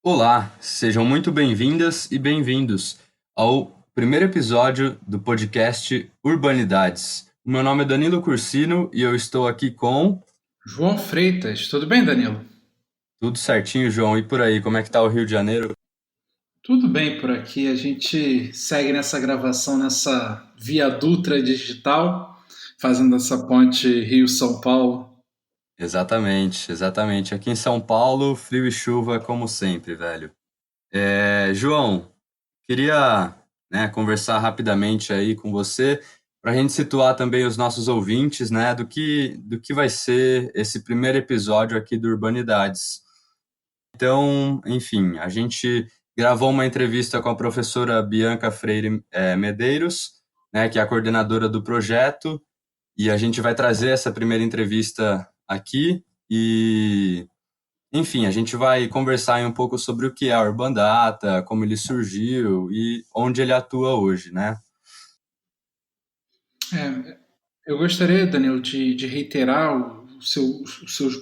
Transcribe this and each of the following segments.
Olá, sejam muito bem-vindas e bem-vindos ao primeiro episódio do podcast Urbanidades. O meu nome é Danilo Cursino e eu estou aqui com... João Freitas, tudo bem, Danilo? Tudo certinho, João, e por aí, como é que tá o Rio de Janeiro? Tudo bem por aqui. A gente segue nessa gravação, nessa via Dutra digital, fazendo essa ponte Rio-São Paulo. Exatamente. Aqui em São Paulo, frio e chuva como sempre, velho. João, queria, conversar rapidamente aí com você para a gente situar também os nossos ouvintes, né, do que vai ser esse primeiro episódio aqui do Urbanidades. Então, enfim, a gente gravou uma entrevista com a professora Bianca Freire Medeiros, né, que é a coordenadora do projeto, e a gente vai trazer essa primeira entrevista aqui e, enfim, a gente vai conversar aí um pouco sobre o que é a Urban Data, como ele surgiu e onde ele atua hoje, né? Eu gostaria, Danilo, de reiterar o seu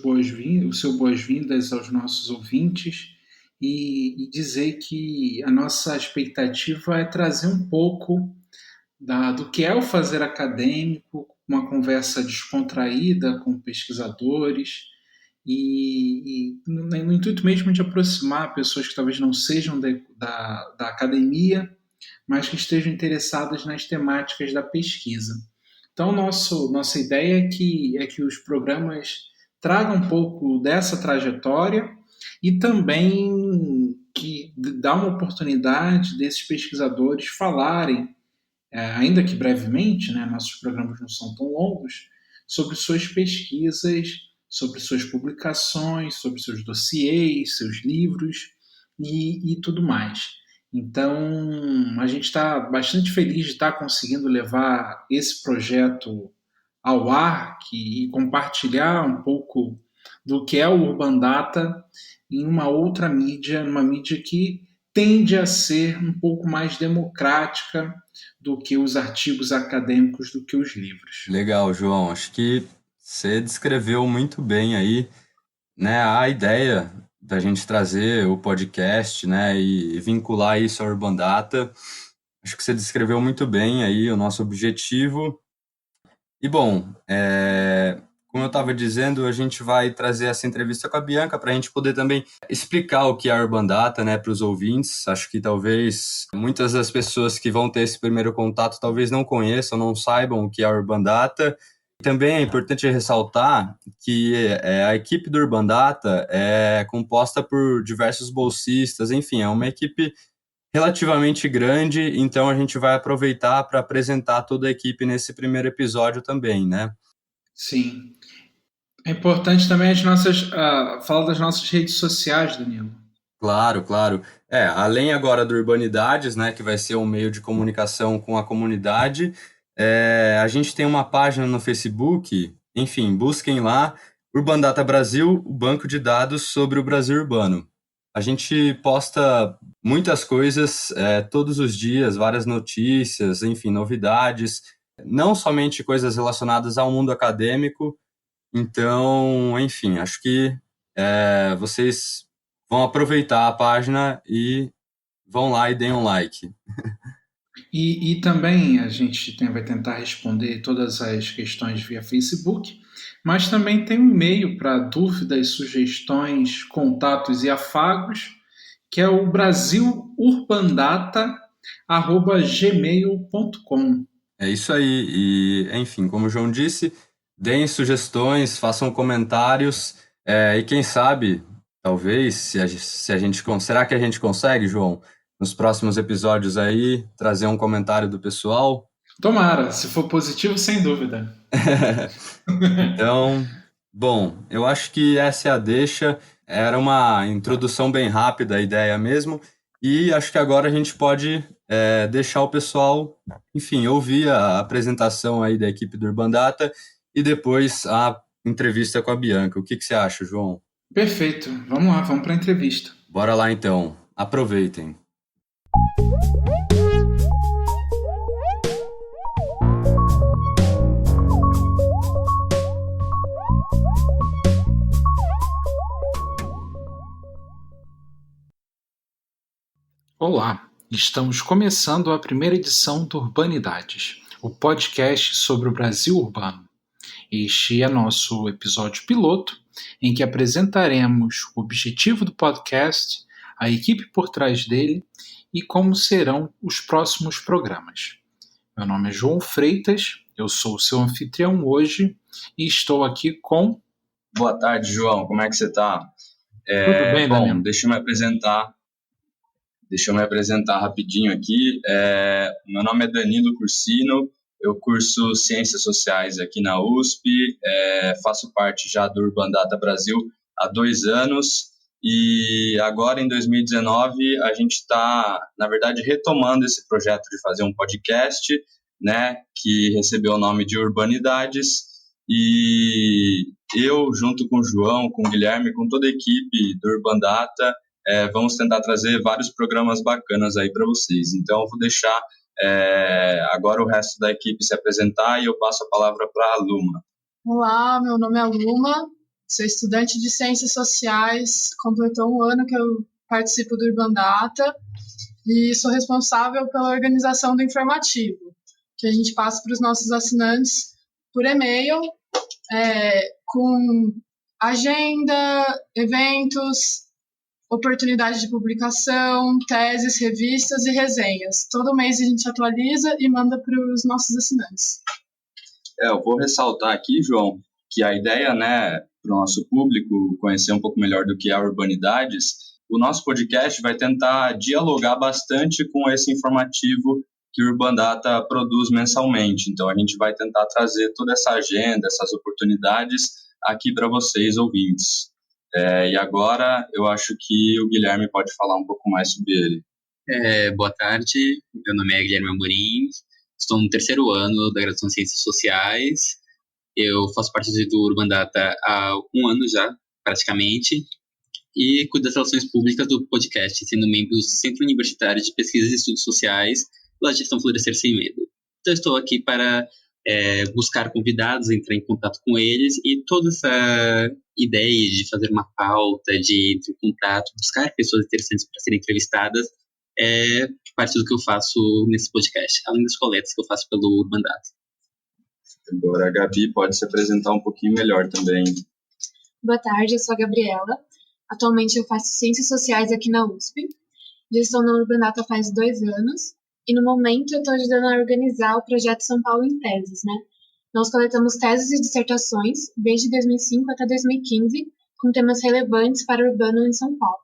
boas-vindas aos nossos ouvintes e dizer que a nossa expectativa é trazer um pouco do que é o fazer acadêmico, uma conversa descontraída com pesquisadores no intuito mesmo de aproximar pessoas que talvez não sejam da academia, mas que estejam interessadas nas temáticas da pesquisa. Então, nossa ideia é que os programas tragam um pouco dessa trajetória e também que dá uma oportunidade desses pesquisadores falarem, ainda que brevemente, né, nossos programas não são tão longos, sobre suas pesquisas, sobre suas publicações, sobre seus dossiês, seus livros e tudo mais. Então, a gente está bastante feliz de estar conseguindo levar esse projeto ao ar e compartilhar um pouco do que é o Urban Data em uma outra mídia, numa mídia que tende a ser um pouco mais democrática do que os artigos acadêmicos, do que os livros. Legal, João. Acho que você descreveu muito bem aí, né, a ideia da gente trazer o podcast, né, e vincular isso à Urban Data. Acho que você descreveu muito bem aí o nosso objetivo. E bom, como eu estava dizendo, a gente vai trazer essa entrevista com a Bianca para a gente poder também explicar o que é a Urban Data, né, para os ouvintes. Acho que talvez muitas das pessoas que vão ter esse primeiro contato talvez não conheçam, não saibam o que é a Urban Data. Também é importante ressaltar que a equipe do Urban Data é composta por diversos bolsistas, enfim, é uma equipe relativamente grande, então a gente vai aproveitar para apresentar toda a equipe nesse primeiro episódio também, né? Sim. É importante também falar das nossas redes sociais, Danilo. Claro. Além agora do Urbanidades, né, que vai ser um meio de comunicação com a comunidade, a gente tem uma página no Facebook, enfim, busquem lá, Urban Data Brasil, o banco de dados sobre o Brasil urbano. A gente posta muitas coisas todos os dias, várias notícias, enfim, novidades, não somente coisas relacionadas ao mundo acadêmico. Então, enfim, acho que vocês vão aproveitar a página e vão lá e deem um like. E também vai tentar responder todas as questões via Facebook, mas também tem um e-mail para dúvidas, sugestões, contatos e afagos, que é o brasilurbandata@gmail.com. É isso aí. E, enfim, como o João disse, deem sugestões, façam comentários, e quem sabe, talvez, se a gente. Será que a gente consegue, João, nos próximos episódios aí, trazer um comentário do pessoal? Tomara, se for positivo, sem dúvida. Então, bom, eu acho que essa é a deixa. Era uma introdução bem rápida, a ideia mesmo. E acho que agora a gente pode deixar o pessoal, enfim, ouvir a apresentação aí da equipe do Urban Data e depois a entrevista com a Bianca. O que que você acha, João? Perfeito, vamos lá, vamos para a entrevista. Bora lá então. Aproveitem. Olá, estamos começando a primeira edição do Urbanidades, o podcast sobre o Brasil urbano. Este é nosso episódio piloto, em que apresentaremos o objetivo do podcast, a equipe por trás dele e como serão os próximos programas. Meu nome é João Freitas, eu sou o seu anfitrião hoje e estou aqui com... Boa tarde, João. Como é que você está? Tudo bem, Danilo? Deixa eu me apresentar rapidinho aqui. Meu nome é Danilo Cursino, eu curso Ciências Sociais aqui na USP, faço parte já do Urban Data Brasil há 2 anos e agora em 2019 a gente está, na verdade, retomando esse projeto de fazer um podcast, né, que recebeu o nome de Urbanidades. E eu, junto com o João, com o Guilherme, com toda a equipe do Urban Data, vamos tentar trazer vários programas bacanas aí para vocês. Então, eu vou deixar agora o resto da equipe se apresentar e eu passo a palavra para a Luma. Olá, meu nome é Luma, sou estudante de Ciências Sociais, completou 1 ano que eu participo do Urban Data e sou responsável pela organização do informativo, que a gente passa para os nossos assinantes por e-mail, com agenda, eventos, oportunidades de publicação, teses, revistas e resenhas. Todo mês a gente atualiza e manda para os nossos assinantes. Eu vou ressaltar aqui, João, que a ideia, né, para o nosso público conhecer um pouco melhor do que é Urbanidades, o nosso podcast vai tentar dialogar bastante com esse informativo que o Urban Data produz mensalmente. Então, a gente vai tentar trazer toda essa agenda, essas oportunidades aqui para vocês, ouvintes. E agora, eu acho que o Guilherme pode falar um pouco mais sobre ele. Boa tarde, meu nome é Guilherme Amorim, estou no 3º ano da graduação em Ciências Sociais. Eu faço parte do Urban Data há 1 ano já, praticamente, e cuido das relações públicas do podcast, sendo membro do Centro Universitário de Pesquisas e Estudos Sociais da gestão Florescer Sem Medo. Então, estou aqui para buscar convidados, entrar em contato com eles, e toda essa ideia de fazer uma pauta, de entrar em contato, buscar pessoas interessantes para serem entrevistadas, é parte do que eu faço nesse podcast, além das coletas que eu faço pelo Urban Data. Agora a Gabi pode se apresentar um pouquinho melhor também. Boa tarde, eu sou a Gabriela. Atualmente eu faço Ciências Sociais aqui na USP. Já estou na Urban Data faz 2 anos. E no momento eu estou ajudando a organizar o projeto São Paulo em Teses, né? Nós coletamos teses e dissertações desde 2005 até 2015, com temas relevantes para o urbano em São Paulo.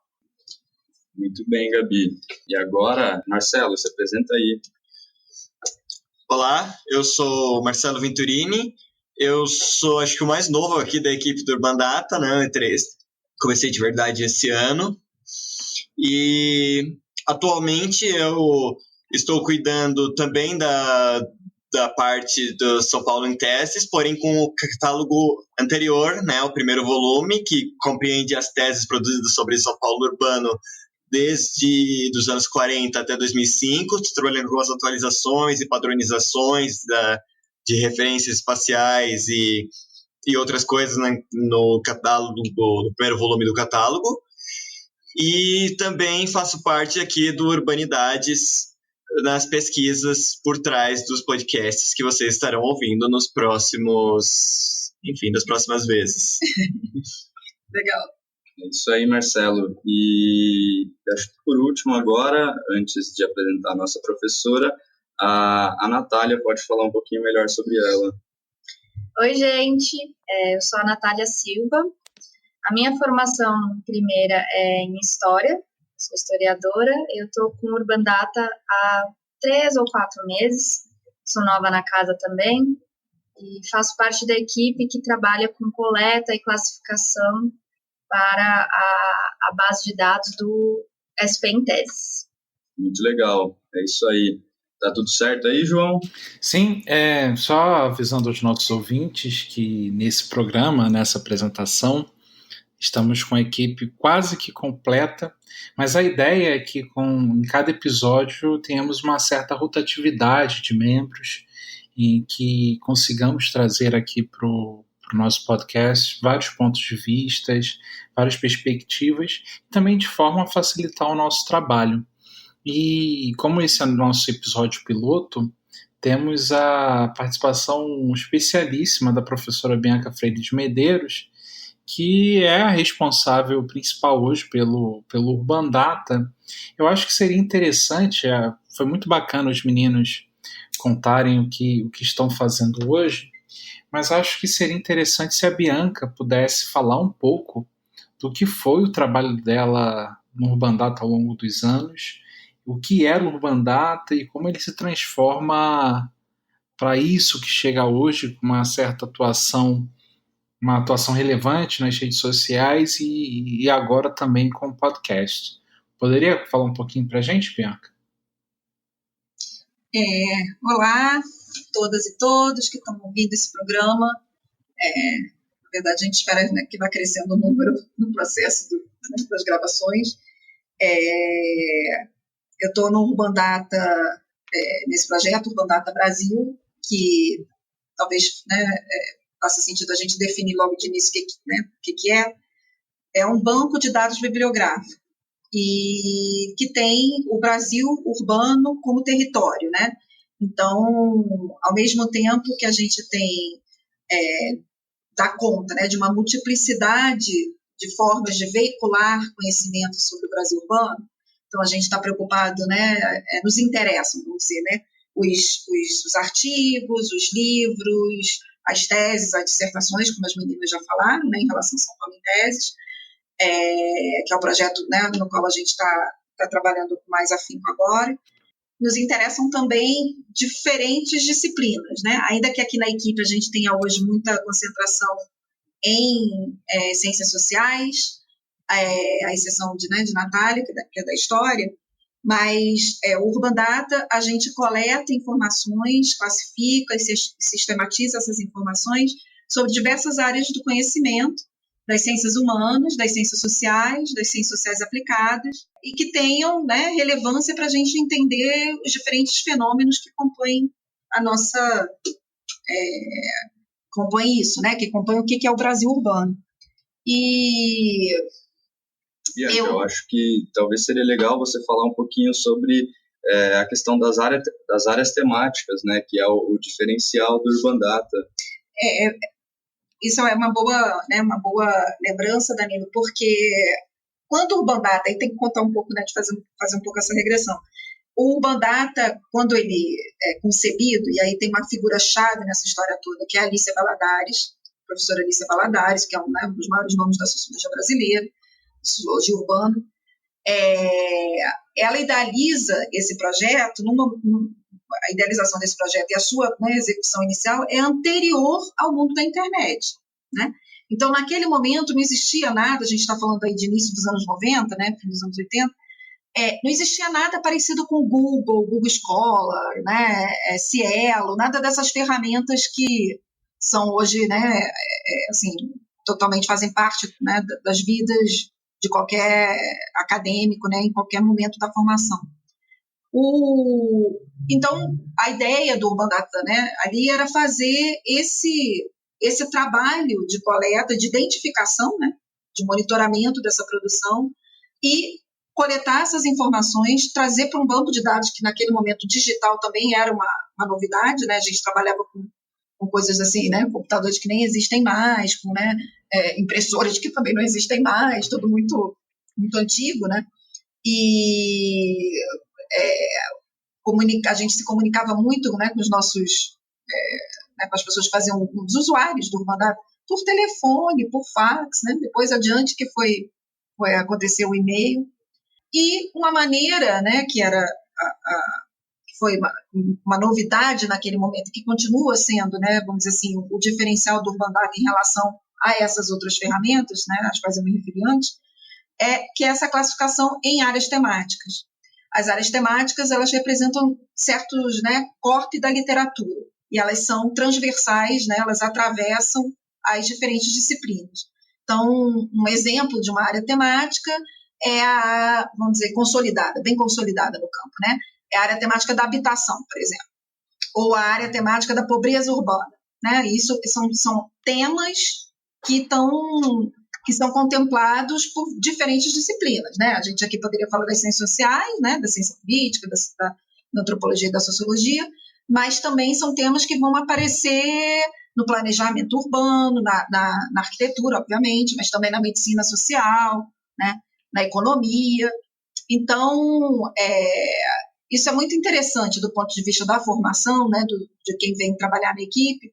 Muito bem, Gabi. E agora, Marcelo, se apresenta aí. Olá, eu sou Marcelo Venturini, eu sou acho que o mais novo aqui da equipe do Urban Data, né? Comecei de verdade esse ano e atualmente eu estou cuidando também da parte do São Paulo em Teses, porém com o catálogo anterior, né? O primeiro volume, que compreende as teses produzidas sobre São Paulo urbano desde os anos 40 até 2005, trabalhando com as atualizações e padronizações de referências espaciais e outras coisas, né, no catálogo, no primeiro volume do catálogo. E também faço parte aqui do Urbanidades, nas pesquisas por trás dos podcasts que vocês estarão ouvindo das próximas vezes. Legal. É isso aí, Marcelo. E acho que por último agora, antes de apresentar a nossa professora, a Natália pode falar um pouquinho melhor sobre ela. Oi, gente. Eu sou a Natália Silva. A minha formação primeira é em História. Sou historiadora. Eu estou com Urban Data há 3 ou 4 meses. Sou nova na casa também. E faço parte da equipe que trabalha com coleta e classificação para a base de dados do SP em Teses. Muito legal, é isso aí. Tá tudo certo aí, João? Sim, só avisando aos nossos ouvintes que nesse programa, nessa apresentação, estamos com a equipe quase que completa, mas a ideia é que em cada episódio tenhamos uma certa rotatividade de membros em que consigamos trazer aqui para o nosso podcast vários pontos de vista, várias perspectivas, também de forma a facilitar o nosso trabalho. E como esse é o nosso episódio piloto, temos a participação especialíssima da professora Bianca Freire de Medeiros, que é a responsável principal hoje pelo Urban Data. Eu acho que seria interessante, foi muito bacana os meninos contarem o que estão fazendo hoje, mas acho que seria interessante se a Bianca pudesse falar um pouco do que foi o trabalho dela no Urban Data ao longo dos anos, o que era o Urban Data e como ele se transforma para isso que chega hoje, com uma certa atuação, uma atuação relevante nas redes sociais e agora também com o podcast. Poderia falar um pouquinho para a gente, Bianca? Olá, todas e todos que estão ouvindo esse programa. Na verdade, a gente espera, né, que vá crescendo o número no processo das gravações. Eu estou no Urban Data, nesse projeto Urban Data Brasil, que talvez, né, faça sentido a gente definir logo de início o que é. É um banco de dados bibliográfico e que tem o Brasil urbano como território, né? Então, ao mesmo tempo que a gente tem dá conta, né, de uma multiplicidade de formas de veicular conhecimento sobre o Brasil urbano, então a gente está preocupado, né, nos interessam, vamos dizer, né, os artigos, os livros, as teses, as dissertações, como as meninas já falaram, né, em relação a São Paulo em Teses, que é o projeto, né, no qual a gente está trabalhando com mais afinco agora. Nos interessam também diferentes disciplinas, né? Ainda que aqui na equipe a gente tenha hoje muita concentração em ciências sociais, a exceção de Natália, que é da história, mas o Urban Data, a gente coleta informações, classifica e sistematiza essas informações sobre diversas áreas do conhecimento, das ciências humanas, das ciências sociais aplicadas, e que tenham, né, relevância para a gente entender os diferentes fenômenos que compõem a nossa... compõem isso, né, que compõem o que é o Brasil urbano. E eu acho que talvez seria legal você falar um pouquinho sobre a questão das áreas temáticas, né, que é o diferencial do Urban Data. Isso é uma boa lembrança, Danilo, porque quando o Urban Data, aí tem que contar um pouco, né, de fazer um pouco essa regressão. O Urban Data, quando ele é concebido, e aí tem uma figura-chave nessa história toda, que é a Alicia Valadares, a professora Alicia Valadares, que é um dos maiores nomes da sociologia brasileira, sociologia urbana, ela idealiza esse projeto, a idealização desse projeto e a sua, né, execução inicial é anterior ao mundo da internet, né? Então, naquele momento, não existia nada, a gente está falando aí de início dos anos 90, né, fim dos anos 80, não existia nada parecido com o Google Scholar, né, Cielo, nada dessas ferramentas que são hoje, né, assim, totalmente fazem parte, né, das vidas de qualquer acadêmico, né, em qualquer momento da formação. Então, a ideia do Urban Data, né, ali era fazer esse trabalho de coleta, de identificação, né, de monitoramento dessa produção e coletar essas informações, trazer para um banco de dados que naquele momento digital também era uma novidade, né, a gente trabalhava com coisas assim, né, computadores que nem existem mais, com, né, impressoras que também não existem mais, tudo muito, muito antigo, né, e a gente se comunicava muito, né, com os nossos, né, com as pessoas que faziam, os usuários do Urban Data, por telefone, por fax, né, depois adiante que foi acontecer o e-mail, e uma maneira, né, que era que foi uma novidade naquele momento, que continua sendo, né, vamos dizer assim, o diferencial do Urban Data em relação a essas outras ferramentas, né, às quais eu me referi antes, que é essa classificação em áreas temáticas. As áreas temáticas, elas representam certos, né, corpos da literatura, e elas são transversais, né, elas atravessam as diferentes disciplinas. Então, um exemplo de uma área temática é a, vamos dizer, consolidada, bem consolidada no campo, né? É a área temática da habitação, por exemplo, ou a área temática da pobreza urbana, né? Isso são temas que estão que são contemplados por diferentes disciplinas, né? A gente aqui poderia falar das ciências sociais, né? Da ciência política, da antropologia e da sociologia, mas também são temas que vão aparecer no planejamento urbano, na arquitetura, obviamente, mas também na medicina social, né? Na economia. Então, isso é muito interessante do ponto de vista da formação, né? De quem vem trabalhar na equipe,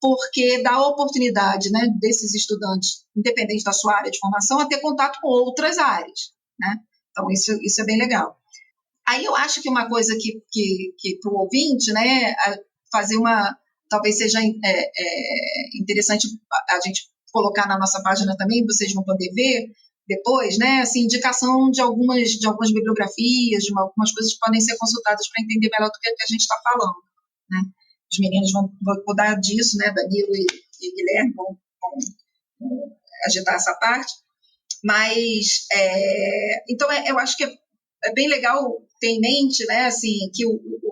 porque dá a oportunidade, né, desses estudantes, independente da sua área de formação, a ter contato com outras áreas, né? Então, isso é bem legal. Aí eu acho que uma coisa que para o ouvinte, né, fazer talvez seja interessante a gente colocar na nossa página também, vocês vão poder ver depois, né, assim, indicação de algumas bibliografias, de algumas coisas que podem ser consultadas para entender melhor do que a gente está falando, né? Os meninos vão cuidar disso, né? Danilo e Guilherme vão agitar essa parte. Mas, então, eu acho que é bem legal ter em mente, né, assim, que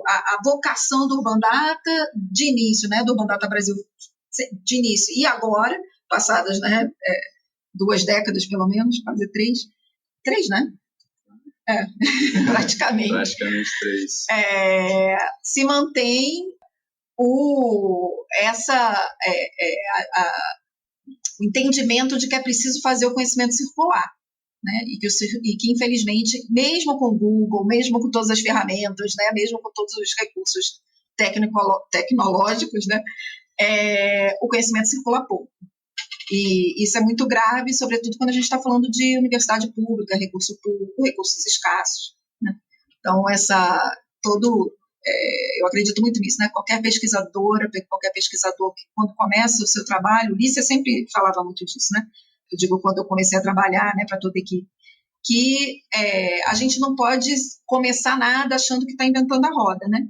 a vocação do Urban Data de início, né, do Urban Data Brasil de início e agora, passadas, né, 2 décadas pelo menos, quase 3, né? Praticamente. Praticamente 3. Se mantém o entendimento de que é preciso fazer o conhecimento circular, né? E que, infelizmente, mesmo com o Google, mesmo com todas as ferramentas, né? Mesmo com todos os recursos tecnológicos, né? O conhecimento circula pouco. E isso é muito grave, sobretudo quando a gente está falando de universidade pública, recurso público, recursos escassos, né? Então, eu acredito muito nisso, né? Qualquer pesquisador que, quando começa o seu trabalho, Lícia sempre falava muito disso, né? Eu digo, quando eu comecei a trabalhar, né, para toda a equipe, que a gente não pode começar nada achando que está inventando a roda, né?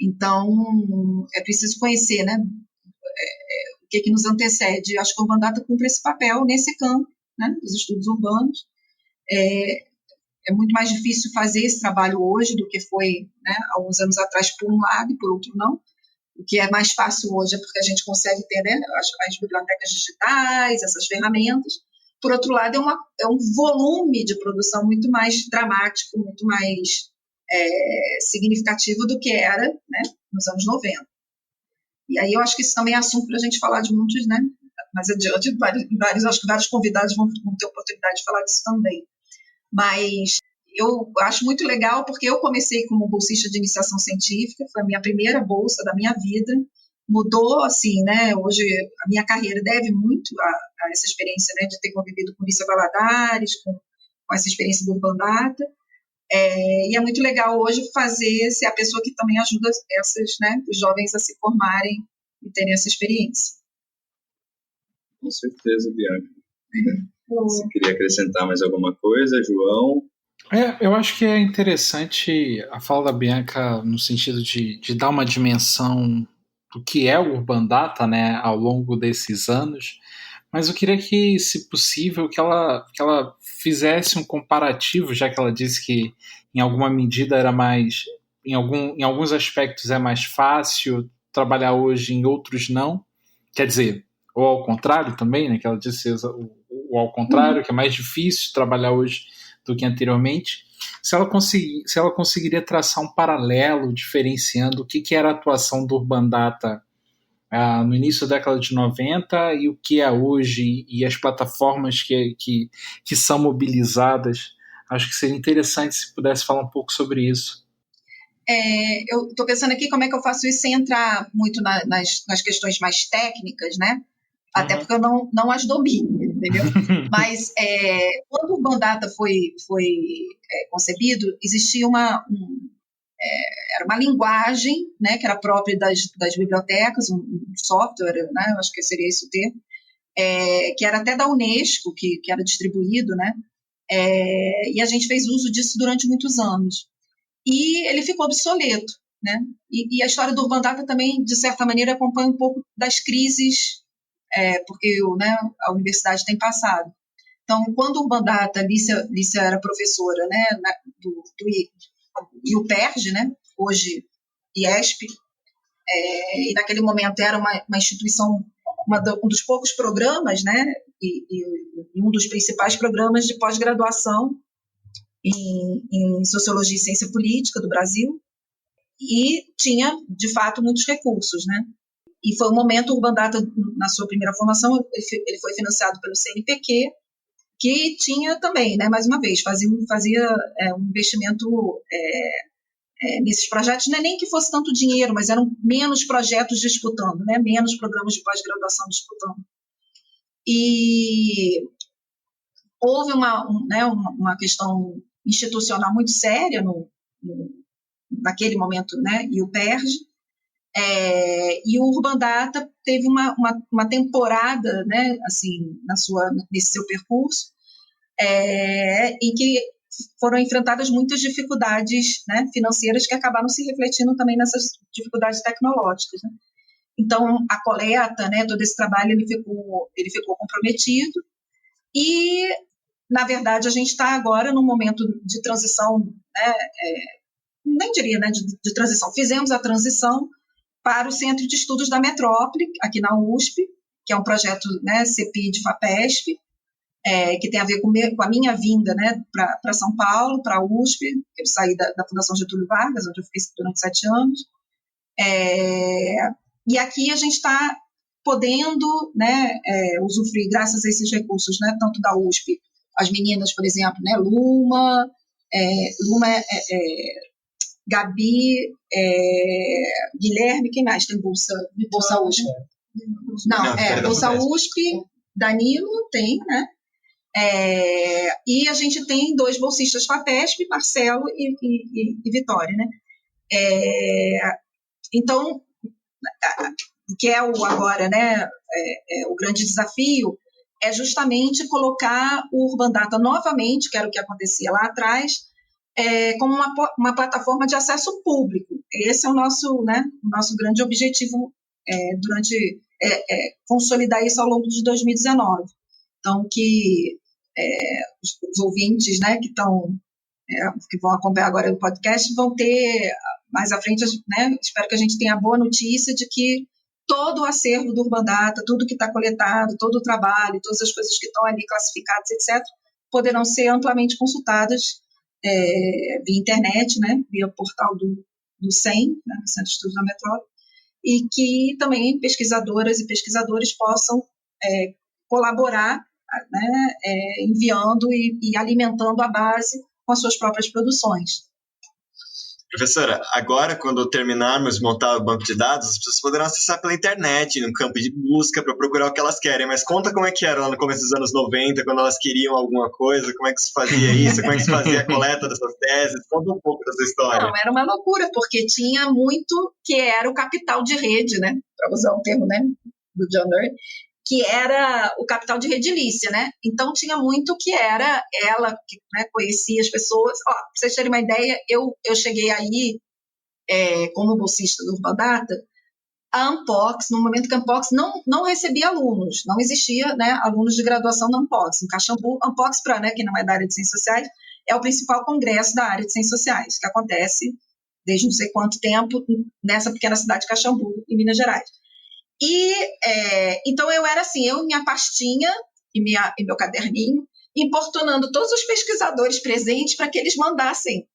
Então, é preciso conhecer, né, o que nos antecede. Eu acho que o Urban Data cumpre esse papel nesse campo, né, dos estudos urbanos. É muito mais difícil fazer esse trabalho hoje do que foi, né, alguns anos atrás, por um lado, e por outro não. O que é mais fácil hoje é porque a gente consegue ter, né, as bibliotecas digitais, essas ferramentas. Por outro lado, é um volume de produção muito mais dramático, muito mais significativo do que era, né, nos anos 90. E aí eu acho que isso também é assunto para a gente falar de muitos, né, mais adiante, acho que vários convidados vão ter oportunidade de falar disso também. Mas eu acho muito legal porque eu comecei como bolsista de iniciação científica, foi a minha primeira bolsa da minha vida, mudou, assim, né, hoje a minha carreira deve muito a essa experiência, né, de ter convivido com Lícia Valadares, com essa experiência do Urban Data, e é muito legal hoje ser a pessoa que também ajuda né, os jovens a se formarem e terem essa experiência. Com certeza, Bianca. Você queria acrescentar mais alguma coisa, João? Eu acho que é interessante a fala da Bianca no sentido de dar uma dimensão do que é o Urban Data, né, ao longo desses anos, mas eu queria que, se possível, que ela fizesse um comparativo, já que ela disse que em alguma medida era mais, em alguns aspectos é mais fácil trabalhar hoje, em outros não, quer dizer, ou ao contrário também, né, que ela disse o ao contrário, que é mais difícil trabalhar hoje do que anteriormente, se ela conseguiria traçar um paralelo diferenciando o que era a atuação do Urban Data no início da década de 90 e o que é hoje e as plataformas que são mobilizadas. Acho que seria interessante se pudesse falar um pouco sobre isso. Eu estou pensando aqui como é que eu faço isso sem entrar muito nas questões mais técnicas, né? Até porque eu não as domino, entendeu? Mas quando o Urban Data foi concebido, existia era uma linguagem, né, que era própria das bibliotecas, um software, né, eu acho que seria esse o termo, que era até da Unesco, que era distribuído, né, e a gente fez uso disso durante muitos anos. E ele ficou obsoleto, né, e a história do Urban Data também, de certa maneira, acompanha um pouco das crises, porque né, a universidade tem passado. Então, quando o Urban Data, Lícia era professora, né, do IUPERJ, né, hoje IESP, e naquele momento era uma instituição, um dos poucos programas, né, e um dos principais programas de pós-graduação em Sociologia e Ciência Política do Brasil, e tinha, de fato, muitos recursos, né? E foi um momento, o Urbandata, na sua primeira formação, ele foi financiado pelo CNPq, que tinha também, né, mais uma vez, fazia um investimento nesses projetos, não é nem que fosse tanto dinheiro, mas eram menos projetos disputando, né, menos programas de pós-graduação disputando. E houve uma questão institucional muito séria naquele momento, né, e o PERJ, e o Urbandata teve uma temporada, né, assim, nesse seu percurso, em que foram enfrentadas muitas dificuldades, né, financeiras que acabaram se refletindo também nessas dificuldades tecnológicas, né? Então, a coleta, né, todo esse trabalho, ele ficou comprometido e, na verdade, a gente está agora num momento de transição, né, nem diria, né, de transição. Fizemos a transição para o Centro de Estudos da Metrópole, aqui na USP, que é um projeto, né, CEPID-FAPESP, que tem a ver com a minha vinda, né, para São Paulo, para a USP. Eu saí da Fundação Getúlio Vargas, onde eu fiquei durante 7 anos. E aqui a gente está podendo, né, usufruir, graças a esses recursos, né, tanto da USP, as meninas, por exemplo, né, Luma, Gabi, Guilherme, quem mais tem bolsa USP? Não, bolsa USP, Danilo tem, né? E a gente tem 2 bolsistas FAPESP, Marcelo e Vitória, né? Então, que é agora, né, o grande desafio é justamente colocar o Urbandata novamente, que era o que acontecia lá atrás, como uma plataforma de acesso público. Esse é o nosso grande objetivo consolidar isso ao longo de 2019. Então, que os ouvintes, né, que vão acompanhar agora o podcast vão ter mais à frente, né, espero que a gente tenha a boa notícia de que todo o acervo do Urbandata, tudo que está coletado, todo o trabalho, todas as coisas que estão ali classificadas, etc., poderão ser amplamente consultadas via internet, né, via o portal do CEM, né, do Centro de Estudos da Metrópole, e que também pesquisadoras e pesquisadores possam colaborar, né, enviando e alimentando a base com as suas próprias produções. Professora, agora, quando terminarmos de montar o banco de dados, as pessoas poderão acessar pela internet, no campo de busca, para procurar o que elas querem. Mas conta como é que era lá no começo dos anos 90, quando elas queriam alguma coisa, como é que se fazia isso, como é que se fazia a coleta dessas teses. Conta um pouco dessa história. Não, era uma loucura, porque tinha muito que era o capital de rede, né? Para usar um termo, né, do John Doerr, que era o capital de redilícia, né? Então, tinha muito que era ela que, né, conhecia as pessoas. Para vocês terem uma ideia, eu cheguei aí como bolsista do Urbandata, a Ampox, no momento que a Ampox não recebia alunos, não existia, né, alunos de graduação na Ampox. Em Caxambu, Ampox, para, né, quem não é da área de Ciências Sociais, é o principal congresso da área de Ciências Sociais, que acontece desde não sei quanto tempo nessa pequena cidade de Caxambu, em Minas Gerais. E, então, eu era assim, minha pastinha e meu caderninho, importunando todos os pesquisadores presentes para que eles mandassem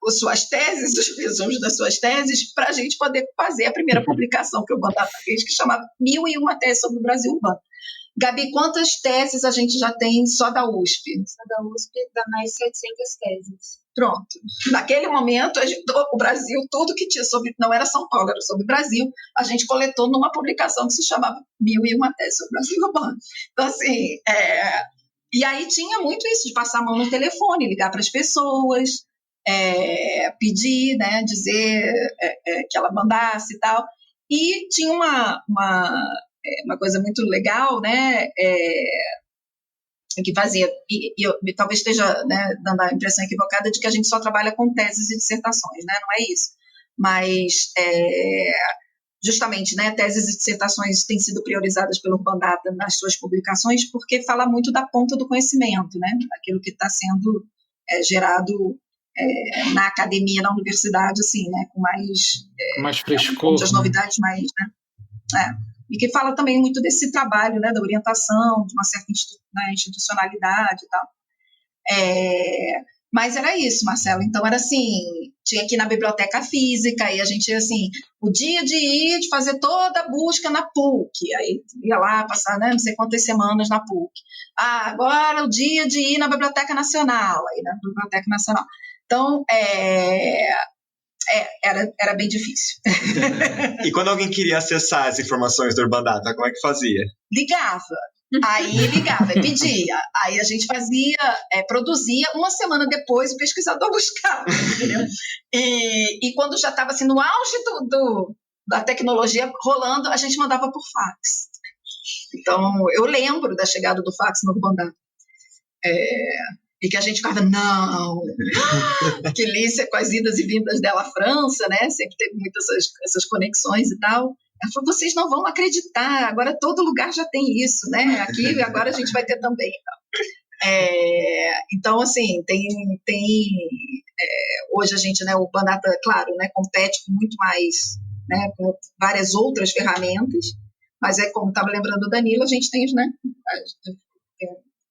as suas teses, os resumos das suas teses, para a gente poder fazer a primeira publicação que o Urbandata fez, que chamava 1001 Teses sobre o Brasil Urbano. Gabi, quantas teses a gente já tem só da USP? Só da USP dá mais 700 teses. Pronto. Naquele momento, o Brasil, tudo que tinha sobre, não era São Paulo, era sobre o Brasil, a gente coletou numa publicação que se chamava 1001 Teses sobre o Brasil Urbano. Então, assim, e aí tinha muito isso, de passar a mão no telefone, ligar para as pessoas, pedir, né, dizer que ela mandasse e tal. E tinha uma coisa muito legal, né, que fazia, e eu talvez esteja, né, dando a impressão equivocada de que a gente só trabalha com teses e dissertações, né, não é isso, mas justamente, né, teses e dissertações têm sido priorizadas pelo Urbandata nas suas publicações porque fala muito da ponta do conhecimento, né, aquilo que está sendo gerado na academia, na universidade, assim, né, com mais frescor, as novidades mais, né, e que fala também muito desse trabalho, né, da orientação, de uma certa institucionalidade e tal. Mas era isso, Marcelo. Então era assim, tinha que ir na biblioteca física, e a gente, assim, o dia de ir, de fazer toda a busca na PUC, aí ia lá passar, né, não sei quantas semanas na PUC. Agora o dia de ir na Biblioteca Nacional, aí na Biblioteca Nacional. Então, era bem difícil. E quando alguém queria acessar as informações do Urbandata, como é que fazia? Ligava, e pedia. Aí a gente produzia, uma semana depois o pesquisador buscava, entendeu? E quando já estava assim, no auge da tecnologia rolando, a gente mandava por fax. Então, eu lembro da chegada do fax no Urbandata. E que a gente ficava, não, que Lícia, com as idas e vindas dela à França, né, sempre teve muitas essas conexões e tal. Ela falou, vocês não vão acreditar, agora todo lugar já tem isso, né, aqui agora a gente vai ter também. Então, assim, hoje a gente, né, o Urbandata, claro, né, compete com muito mais, né, com várias outras ferramentas, mas como estava lembrando o Danilo, a gente tem, né,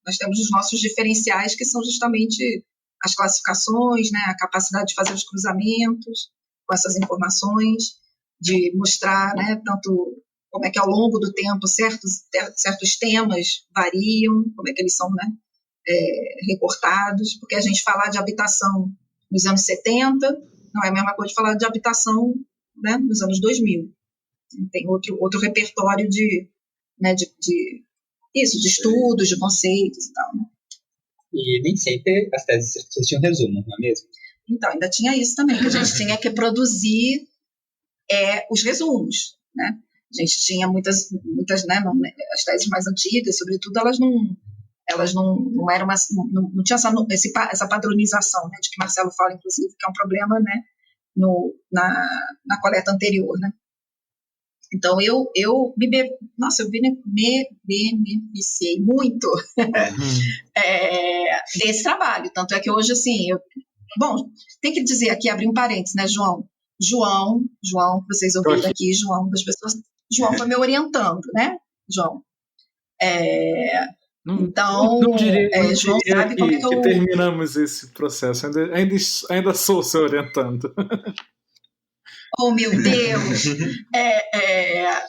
nós temos os nossos diferenciais, que são justamente as classificações, né, a capacidade de fazer os cruzamentos com essas informações, de mostrar, né, tanto como é que ao longo do tempo certos temas variam, como é que eles são, né, recortados, porque a gente falar de habitação nos anos 70 não é a mesma coisa de falar de habitação, né, nos anos 2000. Tem outro repertório de estudos, de conceitos e tal. Né? E nem sempre as teses tinham resumo, não é mesmo? Então, ainda tinha isso também, que a gente tinha que produzir os resumos, né? A gente tinha muitas, né, as teses mais antigas, sobretudo, elas não eram não tinha essa padronização, né, de que Marcelo fala, inclusive, que é um problema, né, na coleta anterior, né? Então, eu me beneficiei muito desse trabalho. Tanto é que hoje, assim, tem que dizer aqui, abrir um parênteses, né, João, que vocês ouviram aqui, João foi me orientando, né, João? Não diria João sabe como é que que terminamos esse processo, ainda sou seu orientando. Oh, meu Deus!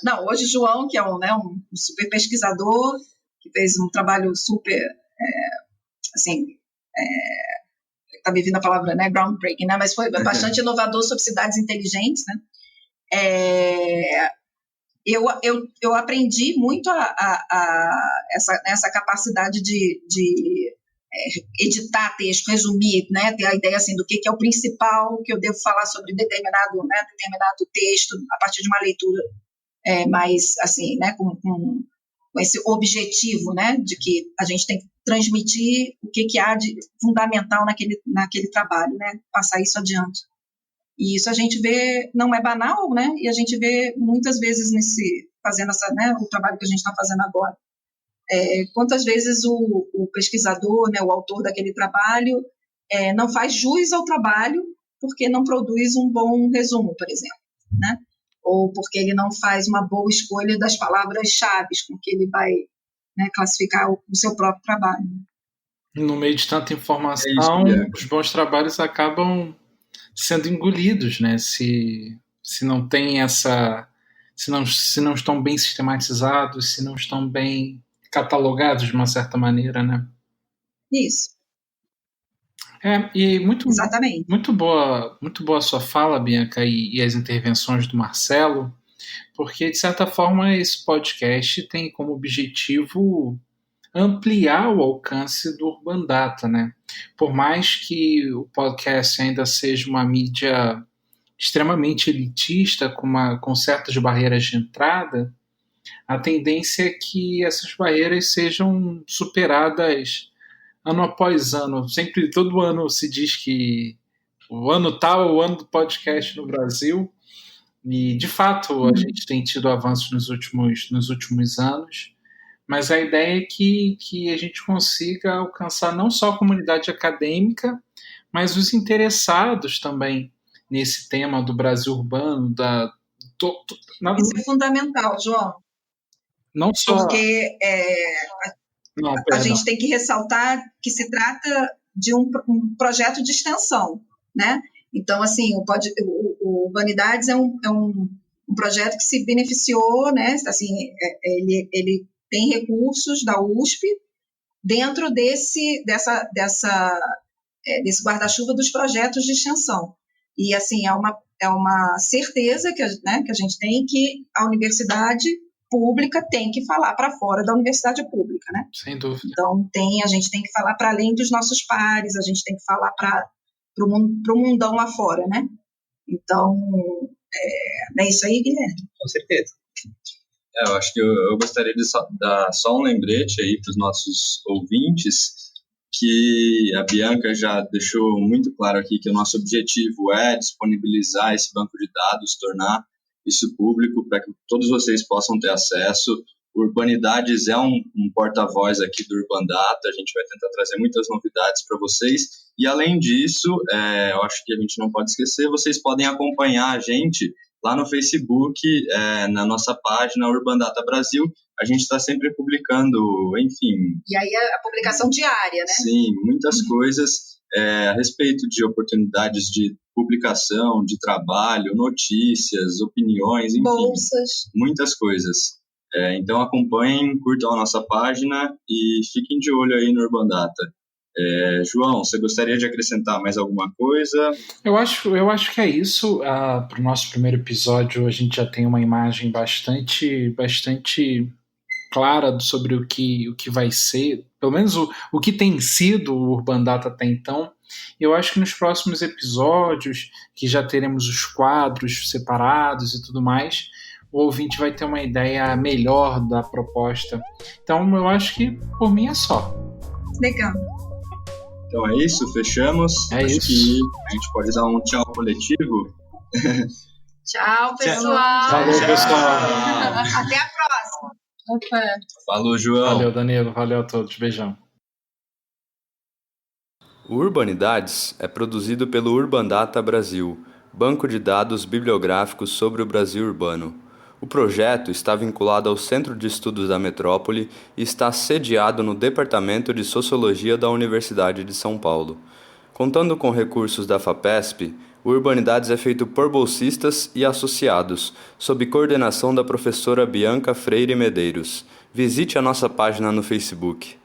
Não, hoje o João, que é um super pesquisador, que fez um trabalho super, está me vindo a palavra, né, groundbreaking, né, mas foi bastante inovador sobre cidades inteligentes, né. Eu aprendi muito essa capacidade de editar texto, resumir, né, ter a ideia assim, do que é o principal que eu devo falar sobre determinado texto a partir de uma leitura mais assim, né, com esse objetivo, né, de que a gente tem que transmitir o que há de fundamental naquele trabalho, né, passar isso adiante. E isso a gente vê, não é banal, né, e a gente vê muitas vezes fazendo o trabalho que a gente está fazendo agora. Quantas vezes o pesquisador, né, o autor daquele trabalho, não faz jus ao trabalho porque não produz um bom resumo, por exemplo, né? Ou porque ele não faz uma boa escolha das palavras-chave com que ele vai, né, classificar o seu próprio trabalho. No meio de tanta informação, os bons trabalhos acabam sendo engolidos, né? Se não tem se não estão bem sistematizados, se não estão bem catalogados de uma certa maneira, né? Isso. E exatamente. Muito boa a sua fala, Bianca, e as intervenções do Marcelo, porque, de certa forma, esse podcast tem como objetivo ampliar o alcance do Urbandata, né? Por mais que o podcast ainda seja uma mídia extremamente elitista, com certas barreiras de entrada, a tendência é que essas barreiras sejam superadas ano após ano. Sempre, todo ano se diz que o ano tal é o ano do podcast no Brasil, e de fato a gente tem tido avanços nos últimos anos, mas a ideia é que a gente consiga alcançar não só a comunidade acadêmica, mas os interessados também nesse tema do Brasil urbano. Isso é fundamental, João. Não só... Porque Não, a perdão. gente tem que ressaltar que se trata de um projeto de extensão, né? Então, assim, o Urbanidades é um projeto que se beneficiou, né? Assim, ele tem recursos da USP dentro desse guarda-chuva dos projetos de extensão. E, assim, é uma certeza que a gente tem que a universidade pública tem que falar para fora da universidade pública, né? Sem dúvida. Então, a gente tem que falar para além dos nossos pares, a gente tem que falar para o mundão lá fora, né? Então, é isso aí, Guilherme. Com certeza. Eu acho que eu gostaria de dar só um lembrete aí para os nossos ouvintes, que a Bianca já deixou muito claro aqui que o nosso objetivo é disponibilizar esse banco de dados, tornar isso público para que todos vocês possam ter acesso. O Urbanidades é um porta-voz aqui do Urbandata, a gente vai tentar trazer muitas novidades para vocês. E além disso, eu acho que a gente não pode esquecer, vocês podem acompanhar a gente lá no Facebook, na nossa página Urbandata Brasil. A gente está sempre publicando, enfim... E aí a publicação diária, né? Sim, muitas coisas a respeito de oportunidades de publicação, de trabalho, notícias, opiniões, enfim. Bolsas. Muitas coisas. Então acompanhem, curtam a nossa página e fiquem de olho aí no Urbandata. João, você gostaria de acrescentar mais alguma coisa? Eu acho que é isso. Para o nosso primeiro episódio, a gente já tem uma imagem bastante clara sobre o que vai ser, pelo menos o que tem sido o Urbandata até então. Eu acho que nos próximos episódios, que já teremos os quadros separados e tudo mais, o ouvinte vai ter uma ideia melhor da proposta. Então, eu acho que, por mim, é só. Legal. Então é isso, fechamos. Acho que a gente pode dar um tchau coletivo. Tchau, pessoal. Falou, pessoal. Até a próxima. Até. Falou, João. Valeu, Danilo. Valeu a todos. Beijão. O Urbanidades é produzido pelo Urbandata Brasil, banco de dados bibliográficos sobre o Brasil urbano. O projeto está vinculado ao Centro de Estudos da Metrópole e está sediado no Departamento de Sociologia da Universidade de São Paulo. Contando com recursos da FAPESP, o Urbanidades é feito por bolsistas e associados, sob coordenação da professora Bianca Freire Medeiros. Visite a nossa página no Facebook.